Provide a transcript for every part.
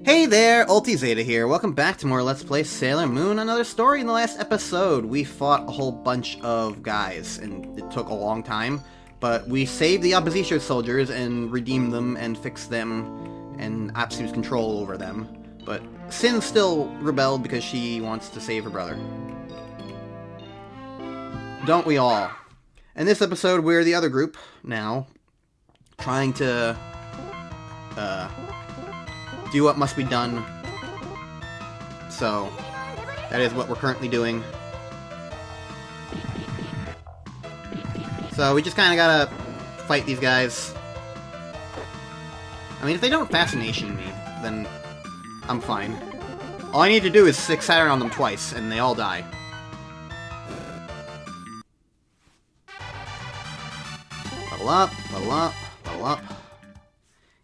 Hey there, Ulti Zeta here. Welcome back to more Let's Play Sailor Moon. Another story. In the last episode, we fought a whole bunch of guys, and it took a long time, but we saved the opposition soldiers and redeemed them and fixed them and absolute control over them. But Sin still rebelled because she wants to save her brother. Don't we all? In this episode, we're the other group now, trying to do what must be done. So, that is what we're currently doing. So, we just kinda gotta fight these guys. I mean, if they don't fascination me, then I'm fine. All I need to do is stick Saturn on them twice, and they all die. Level up, level up, level up.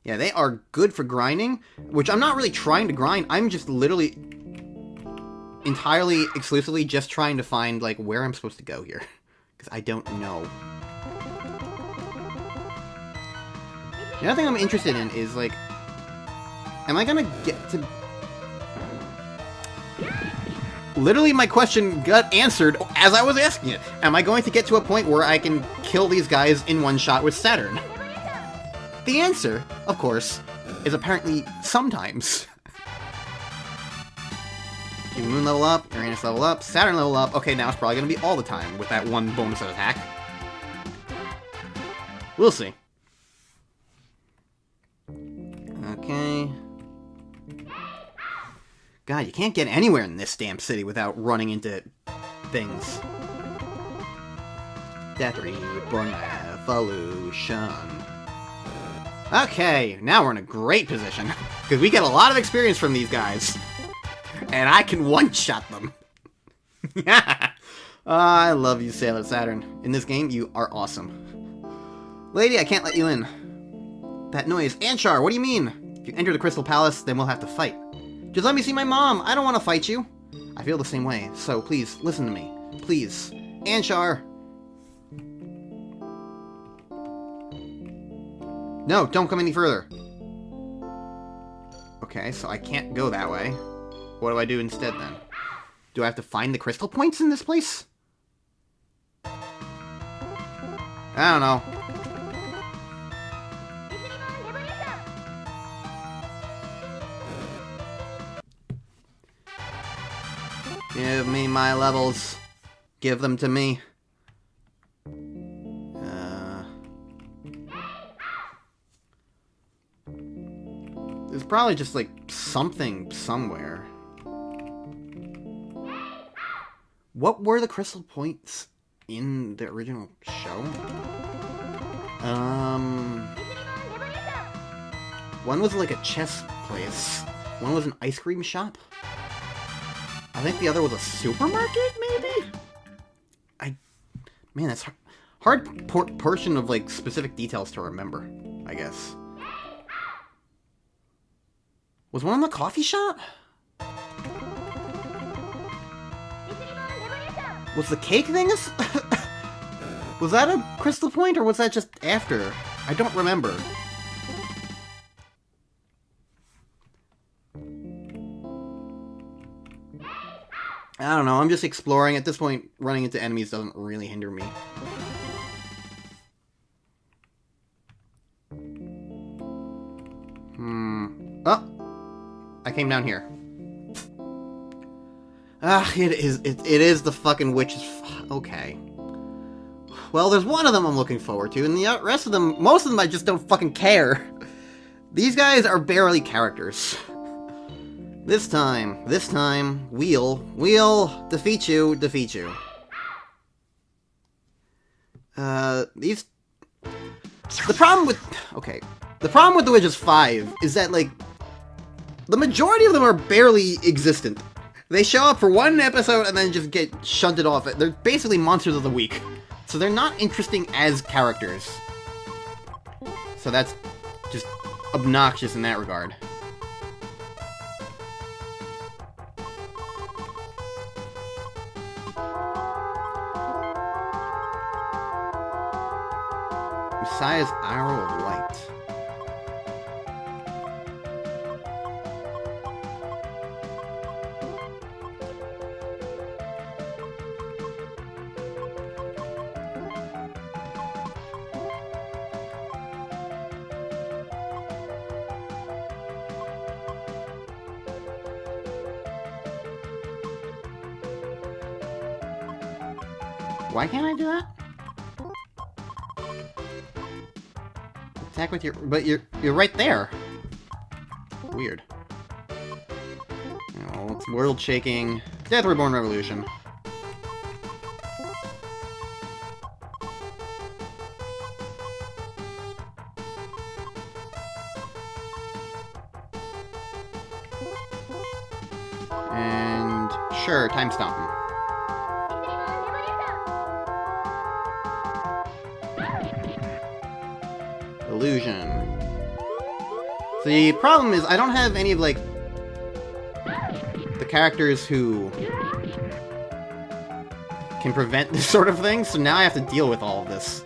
Yeah, they are good for grinding, which I'm not really trying to grind. I'm just literally, entirely, exclusively just trying to find, like, where I'm supposed to go here. Because I don't know. The other thing I'm interested in is, like, am I gonna get to... Literally, my question got answered as I was asking it. Am I going to get to a point where I can kill these guys in one shot with Saturn? The answer, of course, is apparently sometimes. Chibi Moon level up, Uranus level up, Saturn level up. Okay, now it's probably going to be all the time with that one bonus attack. We'll see. Okay. God, you can't get anywhere in this damn city without running into things. Death Reborn Evolution. Okay, now we're in a great position, because we get a lot of experience from these guys, and I can one-shot them. I love you, Sailor Saturn. In this game, you are awesome. Lady, I can't let you in. That noise. Anshar, what do you mean? If you enter the Crystal Palace, then we'll have to fight. Just let me see my mom. I don't want to fight you. I feel the same way, so please, listen to me. Please. Anshar. No, don't come any further. Okay, so I can't go that way. What do I do instead, then? Do I have to find the crystal points in this place? I don't know. Give me my levels. Give them to me. There's probably just, like, something somewhere. What were the crystal points in the original show? One was, like, a chess place. One was an ice cream shop. I think the other was a supermarket, maybe? Man, that's hard portion of, like, specific details to remember, I guess. Was one in the coffee shop? Was the cake thing was that a crystal point, or was that just after? I don't remember. I don't know, I'm just exploring. At this point, running into enemies doesn't really hinder me. Oh! I came down here. It is the fucking witch's... Okay. Well, there's one of them I'm looking forward to, and the rest of them, most of them I just don't fucking care. These guys are barely characters. This time, we'll defeat you. The problem with the Witches 5 is that, like, the majority of them are barely existent. They show up for one episode and then just get shunted off. They're basically monsters of the week. So they're not interesting as characters. So that's just obnoxious in that regard. Messiah's Arrow of Light. Why can't I do that? Attack with your... But you're right there. Weird. Oh, it's world shaking. Death Reborn Revolution. And sure, time stomp him. Illusion. So the problem is I don't have any of, like, the characters who can prevent this sort of thing, so now I have to deal with all of this.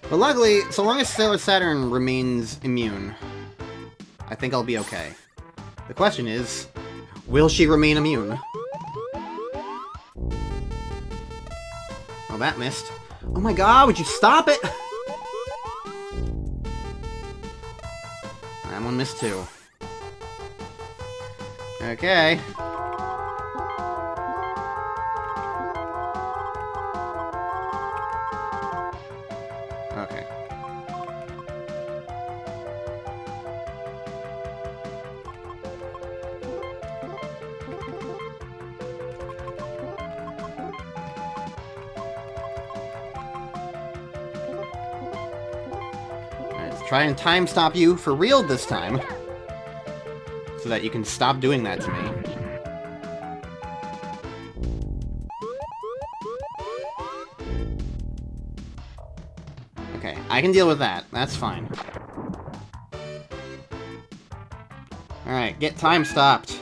But luckily, so long as Sailor Saturn remains immune, I think I'll be okay. The question is, will she remain immune? Oh, that missed. Oh my god, would you stop it? That one missed too. Okay. Okay. Let's try and time stop you for real this time, so that you can stop doing that to me. Okay, I can deal with that. That's fine. Alright, get time stopped.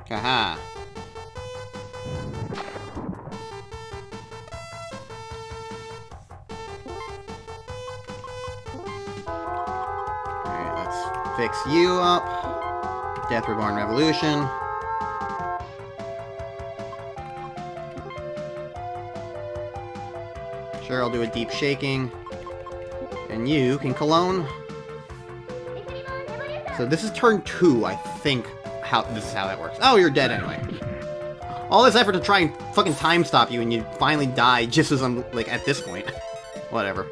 Haha. Alright, let's fix you up. Death Reborn Revolution. Sure, I'll do a deep shaking. And you can cologne. So this is turn 2, I think. This is how that works. Oh, you're dead anyway. All this effort to try and fucking time stop you, and you finally die just as I'm, like, at this point. Whatever.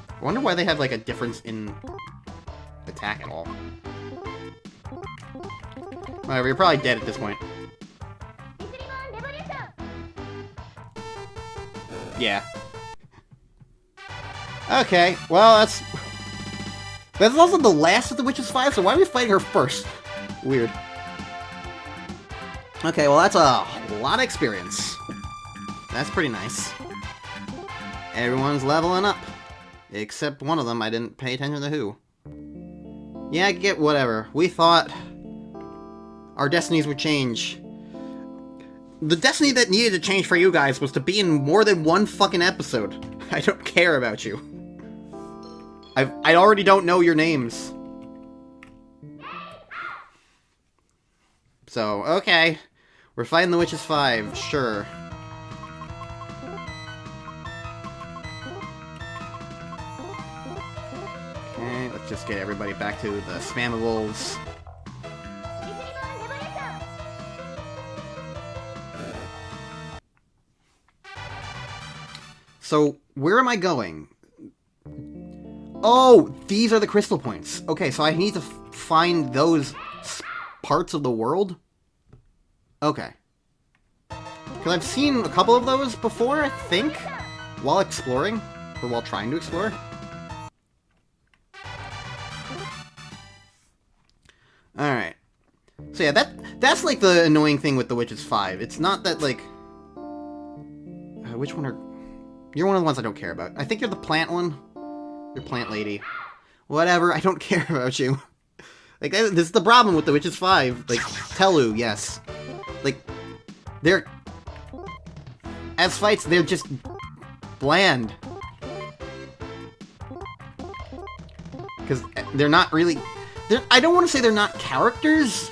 I wonder why they have, like, a difference in attack at all. Whatever, you're probably dead at this point. Yeah. Okay, well, that's also the last of the Witches 5, so why are we fighting her first? Weird. Okay, well, that's a lot of experience. That's pretty nice. Everyone's leveling up. Except one of them, I didn't pay attention to who. Yeah, I get whatever. We thought our destinies would change. The destiny that needed to change for you guys was to be in more than one fucking episode. I don't care about you. I already don't know your names. So, okay. We're fighting the Witches 5, sure. Okay, let's just get everybody back to the spammables. So, where am I going? Oh, these are the crystal points. Okay, so I need to find those parts of the world? Okay. Because I've seen a couple of those before, I think, while exploring, or while trying to explore. Alright. So yeah, that's like the annoying thing with the Witches 5. It's not that, like... which one are... You're one of the ones I don't care about. I think you're the plant one. You're plant lady. Whatever, I don't care about you. Like, this is the problem with the Witches 5. Like, Telu, yes. Like, they're... As fights, they're just... bland. Because they're not really... I don't want to say they're not characters,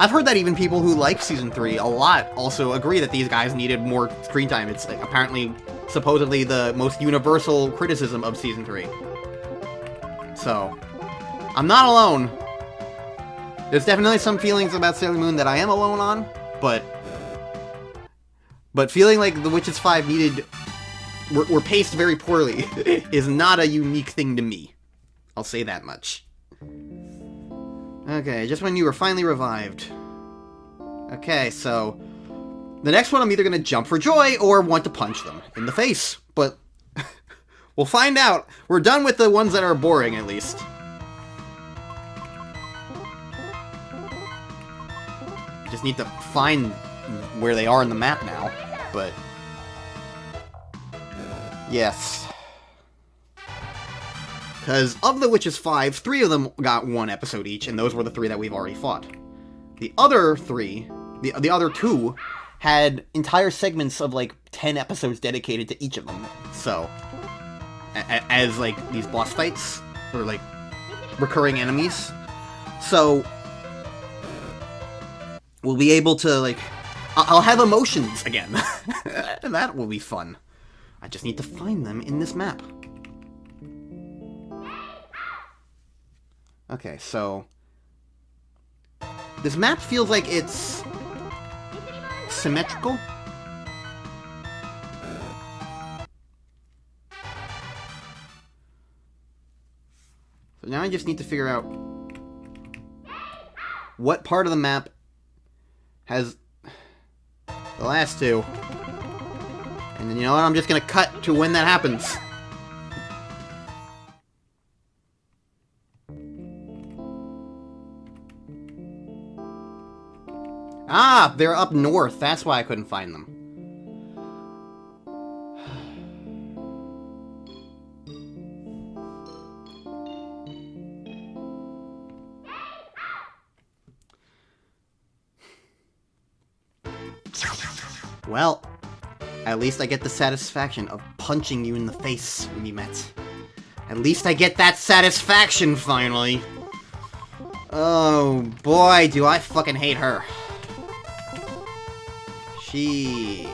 I've heard that even people who like Season 3 a lot also agree that these guys needed more screen time. It's like, apparently, supposedly the most universal criticism of Season 3. So, I'm not alone. There's definitely some feelings about Sailor Moon that I am alone on, but feeling like The Witches 5 were paced very poorly is not a unique thing to me. I'll say that much. Okay, just when you were finally revived. Okay, so the next one I'm either going to jump for joy or want to punch them in the face, but we'll find out. We're done with the ones that are boring, at least. Just need to find where they are in the map now, but yes. Because of the Witches 5, 3 of them got 1 episode each, and those were the 3 that we've already fought. The other 3, the other 2, had entire segments of, like, 10 episodes dedicated to each of them. So, as, like, these boss fights, or, like, recurring enemies. So, we'll be able to, like, I'll have emotions again. And that will be fun. I just need to find them in this map. Okay, so this map feels like it's symmetrical. So now I just need to figure out what part of the map has the last 2. And then, you know what, I'm just gonna cut to when that happens. Ah, they're up north. That's why I couldn't find them. Well, at least I get the satisfaction of punching you in the face, Mimet. At least I get that satisfaction, finally. Oh, boy, do I fucking hate her. She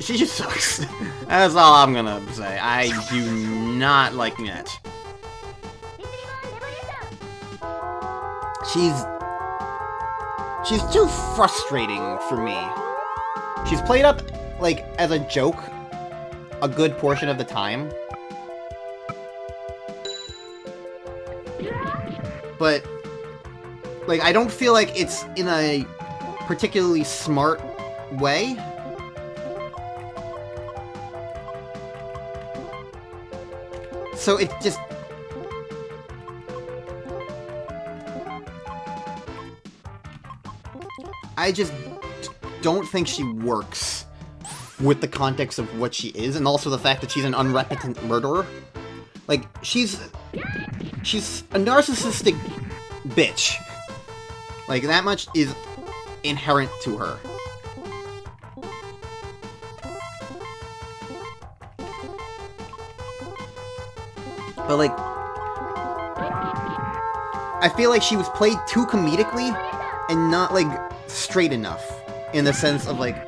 just sucks. That's all I'm gonna say. I do not like Mimet. She's too frustrating for me. She's played up, like, as a joke a good portion of the time. But, like, I don't feel like it's in a particularly smart way. So it just... I just don't think she works with the context of what she is, and also the fact that she's an unrepentant murderer. Like, she's a narcissistic bitch. Like, that much is inherent to her. But, like, I feel like she was played too comedically and not, like, straight enough. In the sense of, like,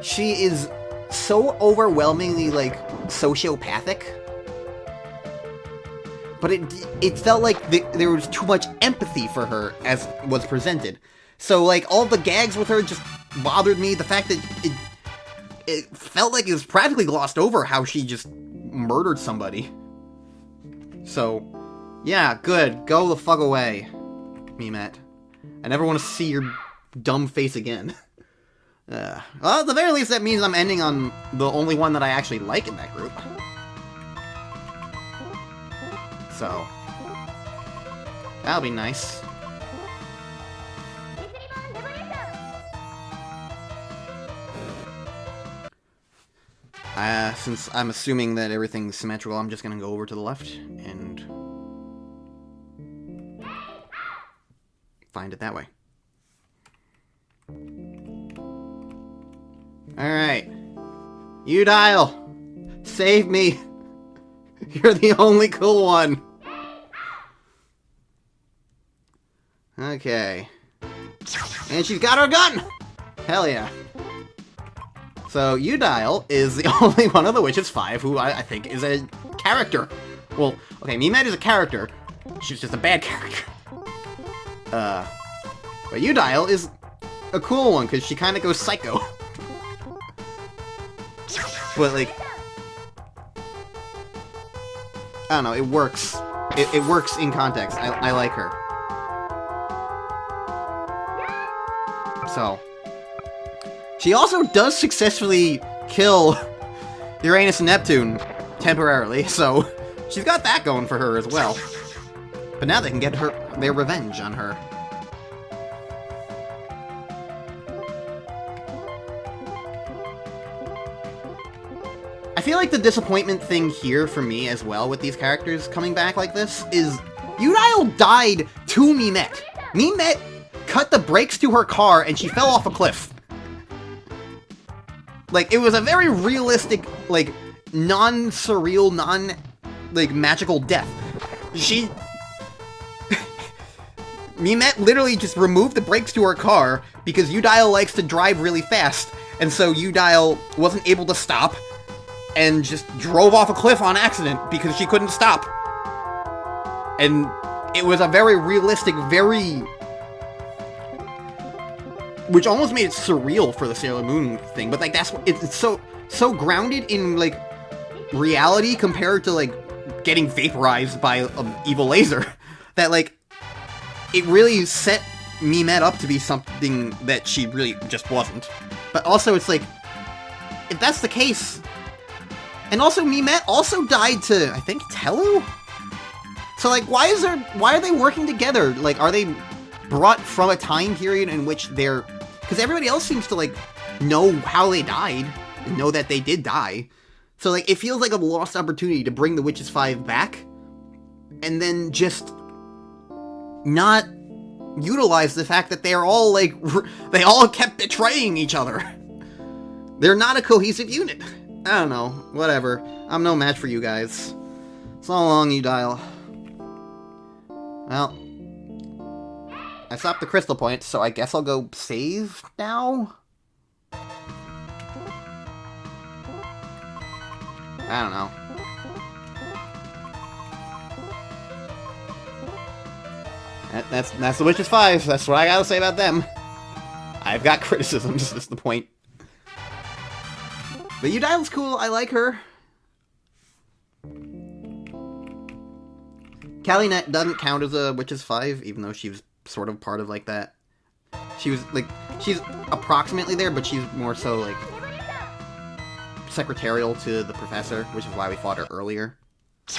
she is so overwhelmingly, like, sociopathic. But it felt like there was too much empathy for her as was presented. So, like, all the gags with her just bothered me. The fact that it felt like it was practically glossed over how she just murdered somebody. So, yeah, good. Go the fuck away, Mimet. I never want to see your dumb face again. Well, at the very least, that means I'm ending on the only one that I actually like in that group. So, that'll be nice. Since I'm assuming that everything's symmetrical, I'm just gonna go over to the left and find it that way. Alright. You dial! Save me! You're the only cool one! Okay. And she's got her gun! Hell yeah. So, Udile is the only one of the Witches 5 who I think is a character. Well, okay, Mimette is a character. She's just a bad character. But Udile is a cool one, because she kind of goes psycho. But, like... I don't know, it works. It works in context. I like her. So... She also does successfully kill Uranus and Neptune temporarily, so she's got that going for her as well. But now they can get their revenge on her. I feel like the disappointment thing here for me as well with these characters coming back like this is Udile died to Mimette. Mimette cut the brakes to her car and she fell off a cliff. Like, it was a very realistic, like, non-surreal, magical death. Mimette literally just removed the brakes to her car because Udile likes to drive really fast, and so Udile wasn't able to stop and just drove off a cliff on accident because she couldn't stop. And it was a very realistic, which almost made it surreal for the Sailor Moon thing, but, like, that's what it's so grounded in, like, reality compared to, like, getting vaporized by an evil laser that, like, it really set Mimette up to be something that she really just wasn't. But also, it's like, if that's the case, and also Mimette also died to, I think, Tellu? So, like, why are they working together? Like, are they brought from a time period in which they're... Because everybody else seems to, like, know how they died, and know that they did die. So, like, it feels like a lost opportunity to bring the Witches 5 back, and then just not utilize the fact that they're all, like, they all kept betraying each other. They're not a cohesive unit. I don't know, whatever. I'm no match for you guys. So long, Udile. Well, I stopped the crystal points, so I guess I'll go save now? I don't know. That's the Witches 5. That's what I gotta say about them. I've got criticisms, is the point. But Udile's cool, I like her. Calinette doesn't count as a Witches 5, even though she was sort of part of, like, that. She was, like, she's approximately there, but she's more so, like, secretarial to the professor, which is why we fought her earlier. It's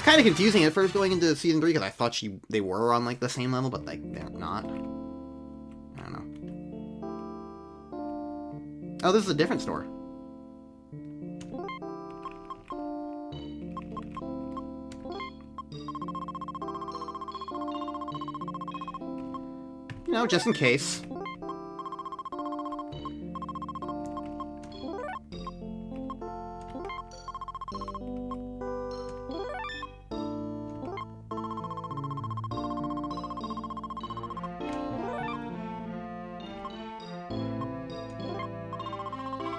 kind of confusing at first going into Season 3, because I thought they were on, like, the same level, but, like, they're not. I don't know. Oh, this is a different store. You know, just in case.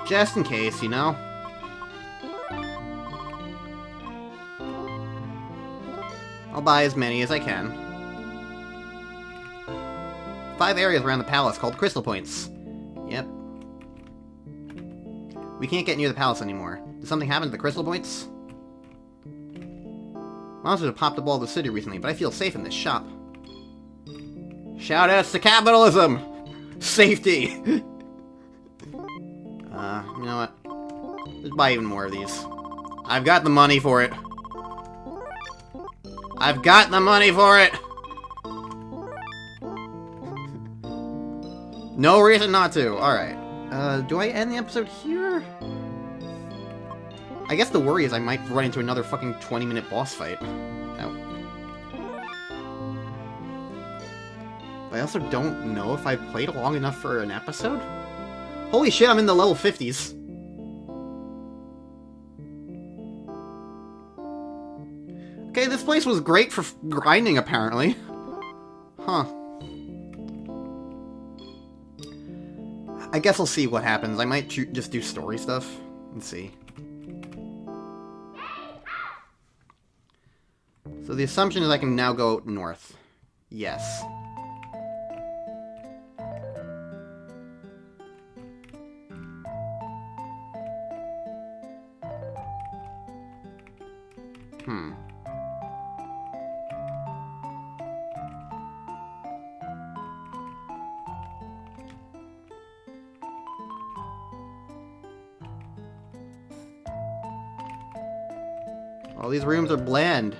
Just in case, you know? I'll buy as many as I can. 5 areas around the palace called Crystal Points. Yep. We can't get near the palace anymore. Did something happen to the Crystal Points? Monsters have popped up all over the city recently, but I feel safe in this shop. Shoutouts to capitalism! Safety! You know what? Let's buy even more of these. I've got the money for it. I've got the money for it! No reason not to. Alright. Do I end the episode here? I guess the worry is I might run into another fucking 20-minute boss fight. No. I also don't know if I've played long enough for an episode. Holy shit, I'm in the level 50s. Okay, this place was great for grinding, apparently. Huh. I guess I'll see what happens. I might just do story stuff and see. So the assumption is I can now go north. Yes. All these rooms are bland.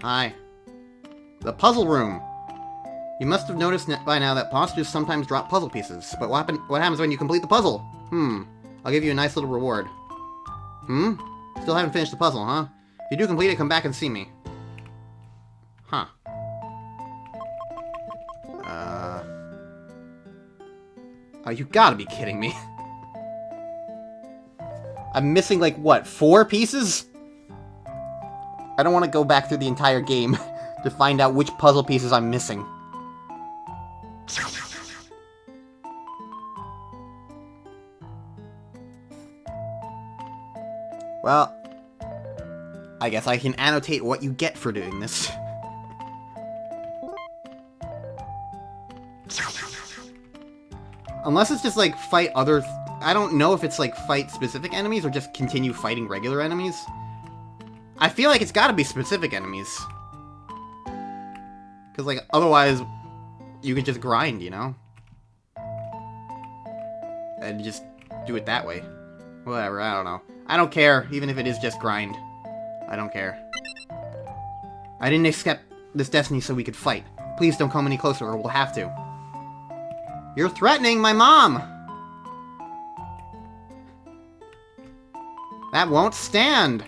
Hi. The puzzle room. You must have noticed by now that monsters sometimes drop puzzle pieces. But what happens when you complete the puzzle? I'll give you a nice little reward. Still haven't finished the puzzle, huh? If you do complete it, come back and see me. Huh. Oh, you gotta be kidding me. I'm missing, like, what, 4 pieces? I don't want to go back through the entire game to find out which puzzle pieces I'm missing. Well, I guess I can annotate what you get for doing this. Unless it's just, like, fight other... I don't know if it's, like, fight specific enemies or just continue fighting regular enemies. I feel like it's gotta be specific enemies. Because, like, otherwise, you can just grind, you know? And just do it that way. Whatever, I don't know. I don't care, even if it is just grind. I don't care. I didn't accept this destiny so we could fight. Please don't come any closer or we'll have to. You're threatening my mom! That won't stand!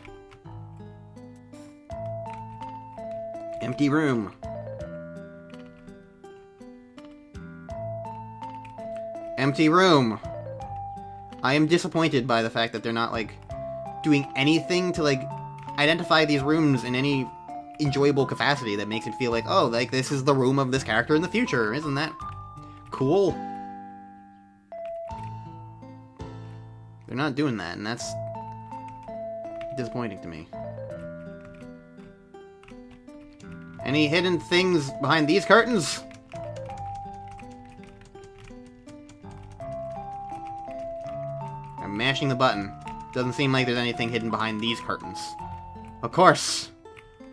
Empty room. Empty room. I am disappointed by the fact that they're not, like, doing anything to, like, identify these rooms in any enjoyable capacity that makes it feel like, oh, like, this is the room of this character in the future. Isn't that cool? They're not doing that, and that's disappointing to me. Any hidden things behind these curtains? I'm mashing the button. Doesn't seem like there's anything hidden behind these curtains. Of course!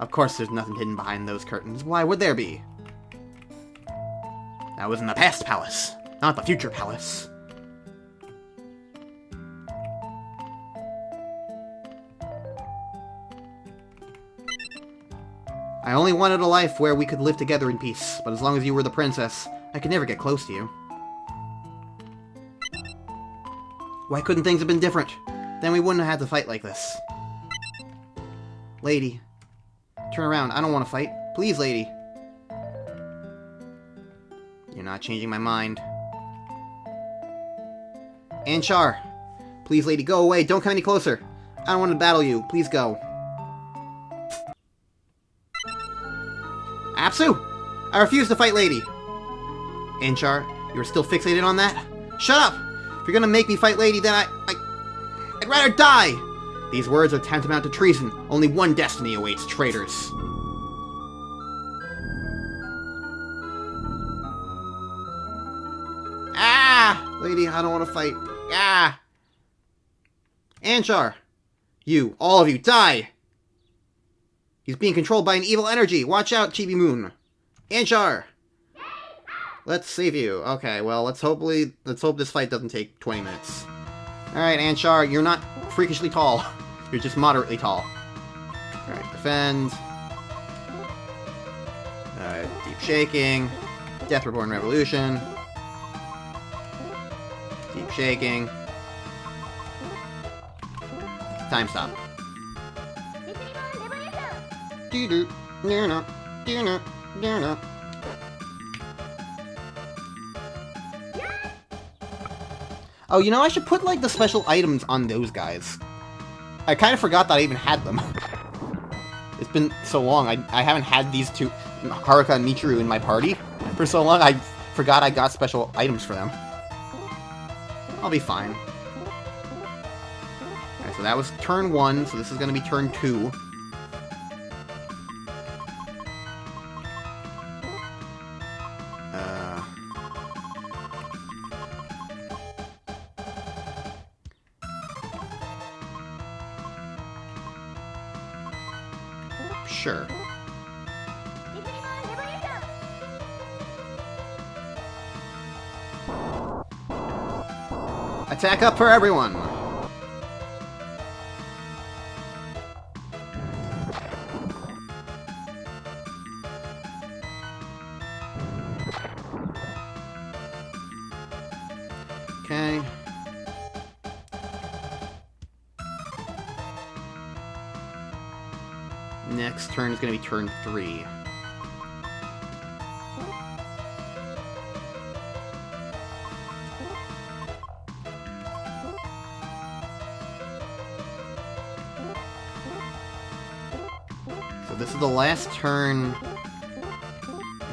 Of course there's nothing hidden behind those curtains. Why would there be? That was in the past palace, not the future palace. I only wanted a life where we could live together in peace, but as long as you were the princess, I could never get close to you. Why couldn't things have been different? Then we wouldn't have had to fight like this. Lady. Turn around, I don't want to fight. Please, lady. You're not changing my mind. Anshar. Please, lady, go away, don't come any closer. I don't want to battle you, please go. Apsu! I refuse to fight lady! Anshar, you're still fixated on that? Shut up! If you're gonna make me fight lady, then I'd rather die! These words are tantamount to treason. Only one destiny awaits traitors. Ah! Lady, I don't want to fight. Ah! Anshar! You, all of you, die! He's being controlled by an evil energy. Watch out, Chibi Moon. Anshar! Let's save you. Okay, well, let's hope this fight doesn't take 20 minutes. Alright, Anshar, you're not freakishly tall. You're just moderately tall. Alright, defend. Deep shaking. Death Reborn Revolution. Deep shaking. Time stop. Oh, you know, I should put, like, the special items on those guys. I kind of forgot that I even had them. It's been so long, I haven't had these two. Haruka and Michiru in my party for so long, I forgot I got special items for them. I'll be fine. Alright, so that was turn 1, so this is going to be turn 2. Sure. Attack up for everyone! Okay. Next turn is going to be turn 3. So this is the last turn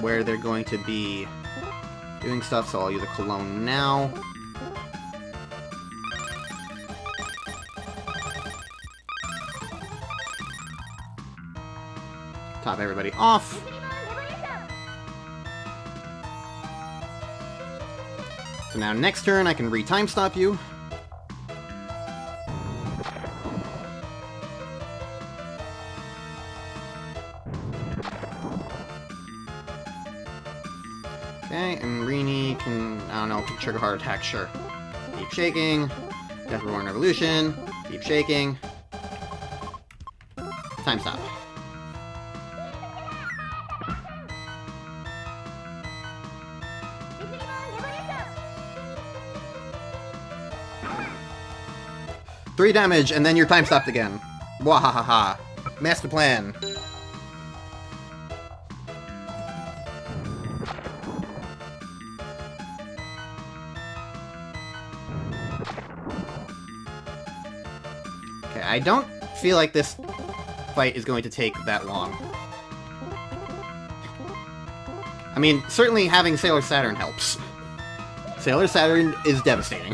where they're going to be doing stuff, so I'll use a cologne now. Top everybody off. So now next turn I can re-time stop you. Okay, and Rini can, I don't know, can trigger heart attack, sure. Keep shaking. Death Reborn Revolution. Keep shaking. Time stop. Three damage, and then your time stopped again. Wahahaha. Master plan. Okay, I don't feel like this fight is going to take that long. I mean, certainly having Sailor Saturn helps. Sailor Saturn is devastating.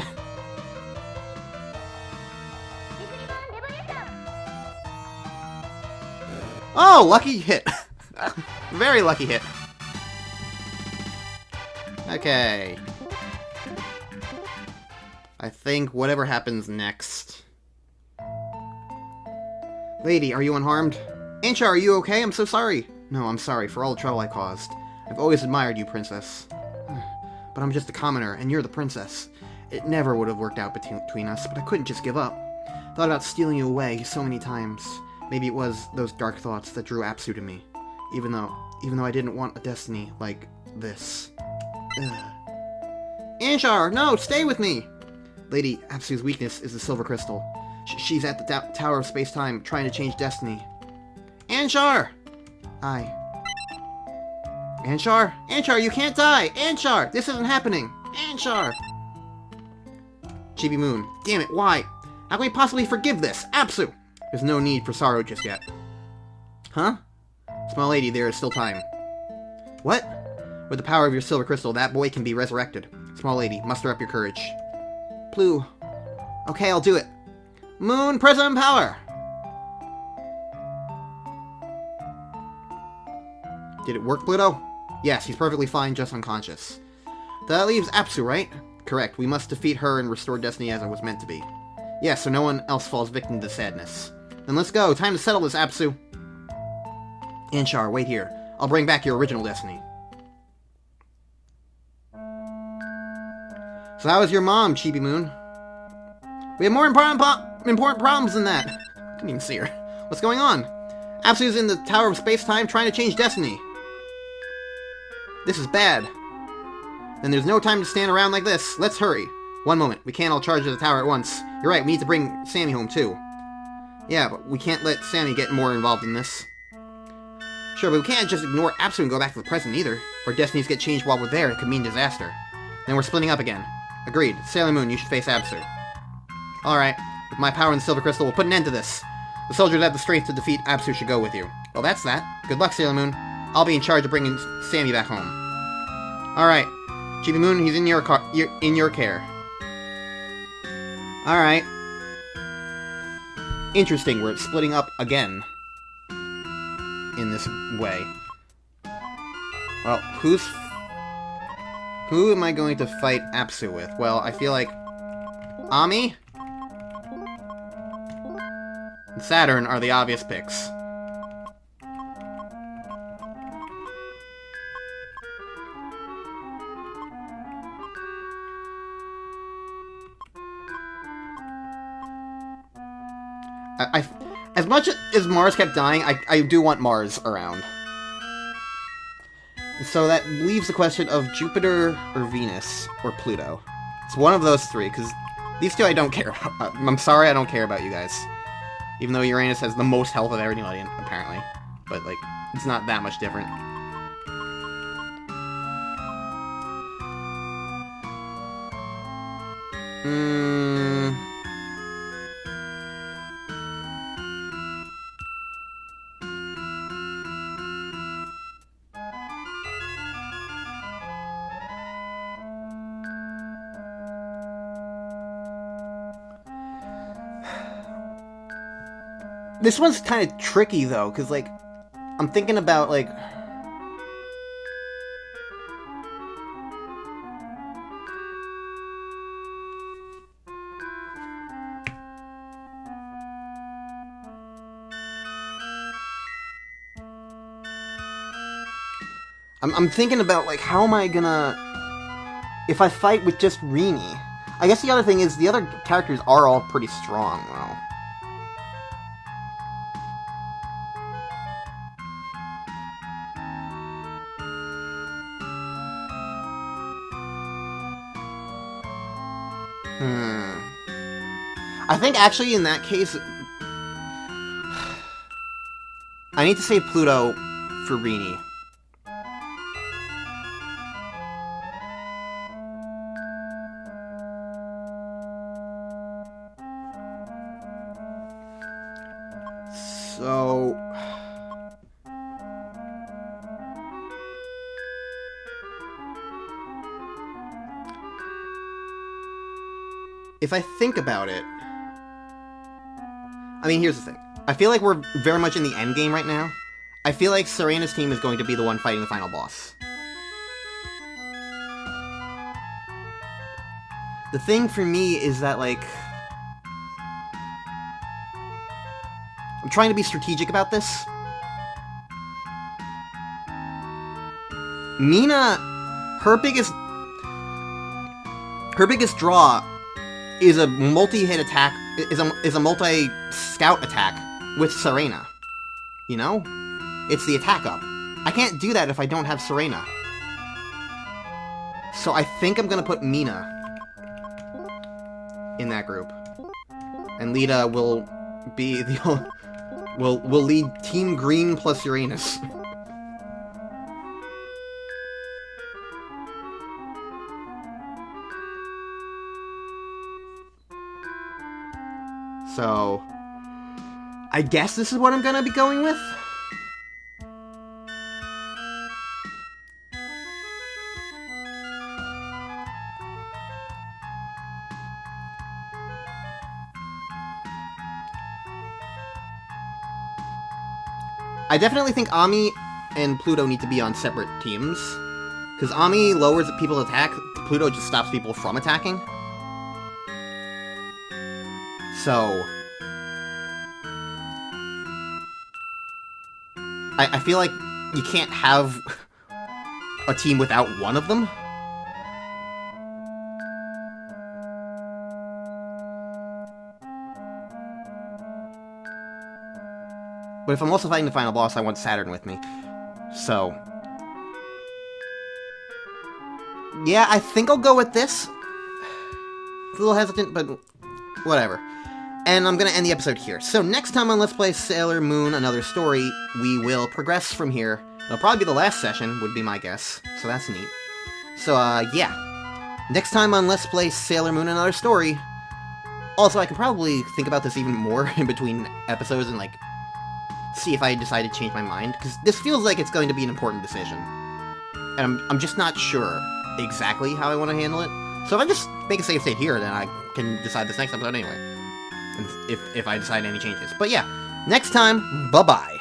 Oh, lucky hit. Very lucky hit. Okay. I think whatever happens next... Lady, are you unharmed? Anshar, are you okay? I'm so sorry. No, I'm sorry for all the trouble I caused. I've always admired you, princess. But I'm just a commoner, and you're the princess. It never would have worked out between us, but I couldn't just give up. Thought about stealing you away so many times. Maybe it was those dark thoughts that drew Apsu to me. Even though I didn't want a destiny like this. Ugh. Anshar, no, stay with me! Lady, Apsu's weakness is the silver crystal. She's at the Tower of Space-Time, trying to change destiny. Anshar! Aye. Anshar? Anshar, you can't die! Anshar! This isn't happening! Anshar! Chibi Moon. Damn it, why? How can we possibly forgive this? Apsu! There's no need for sorrow just yet. Huh? Small lady, there is still time. What? With the power of your silver crystal, that boy can be resurrected. Small lady, muster up your courage. Blue. Okay, I'll do it. Moon Prism Power! Did it work, Pluto? Yes, he's perfectly fine, just unconscious. That leaves Apsu, right? Correct, we must defeat her and restore destiny as it was meant to be. Yes, so no one else falls victim to sadness. Then let's go, time to settle this, Apsu. Anshar, wait here. I'll bring back your original destiny. So how was your mom, Chibi Moon? We have more important problems than that. I didn't even see her. What's going on? Apsu's in the Tower of Space-Time trying to change destiny. This is bad. Then there's no time to stand around like this. Let's hurry. One moment. We can't all charge at the tower at once. You're right, we need to bring Sammy home too. Yeah, but we can't let Sammy get more involved in this. Sure, but we can't just ignore Apsu and go back to the present either. If our destinies get changed while we're there, it could mean disaster. Then we're splitting up again. Agreed. Sailor Moon, you should face Apsu. Alright. With my power and the Silver Crystal, we'll put an end to this. The soldiers that have the strength to defeat Apsu should go with you. Well, that's that. Good luck, Sailor Moon. I'll be in charge of bringing Sammy back home. Alright. Chibi Moon, he's in your care. Alright. Interesting, we're splitting up again. In this way. Well, who am I going to fight Apsu with? Well, I feel like Ami and Saturn are the obvious picks. As much as Mars kept dying, I do want Mars around. So that leaves the question of Jupiter or Venus or Pluto. It's one of those three, because these two I don't care about. I'm sorry, I don't care about you guys. Even though Uranus has the most health of everybody, apparently. But, like, it's not that much different. This one's kind of tricky, though, because, like, I'm thinking about, like... I'm thinking about, like, how am I gonna... If I fight with just Rini... I guess the other thing is, the other characters are all pretty strong, though. I think actually in that case, I need to save Pluto for Rini. So... if I think about it... I mean, here's the thing. I feel like we're very much in the endgame right now. I feel like Serena's team is going to be the one fighting the final boss. The thing for me is that, like... I'm trying to be strategic about this. Mina, her biggest draw is a multi-hit attack, is a multi-scout attack with Serena. You know? It's the attack up. I can't do that if I don't have Serena. So I think I'm gonna put Mina in that group. And Lita will be the... will lead Team Green plus Uranus. So, I guess this is what I'm gonna be going with? I definitely think Ami and Pluto need to be on separate teams. Because Ami lowers people's attack, Pluto just stops people from attacking. So... I feel like you can't have a team without one of them. But if I'm also fighting the final boss, I want Saturn with me. So... yeah, I think I'll go with this. It's a little hesitant, but whatever. And I'm gonna end the episode here. So next time on Let's Play Sailor Moon Another Story, we will progress from here. It'll probably be the last session, would be my guess. So that's neat. So, yeah. Next time on Let's Play Sailor Moon Another Story. Also, I can probably think about this even more in between episodes and, like, see if I decide to change my mind, because this feels like it's going to be an important decision. And I'm just not sure exactly how I want to handle it. So if I just make a save state here, then I can decide this next episode anyway. If I decide any changes. But yeah, next time, bye-bye.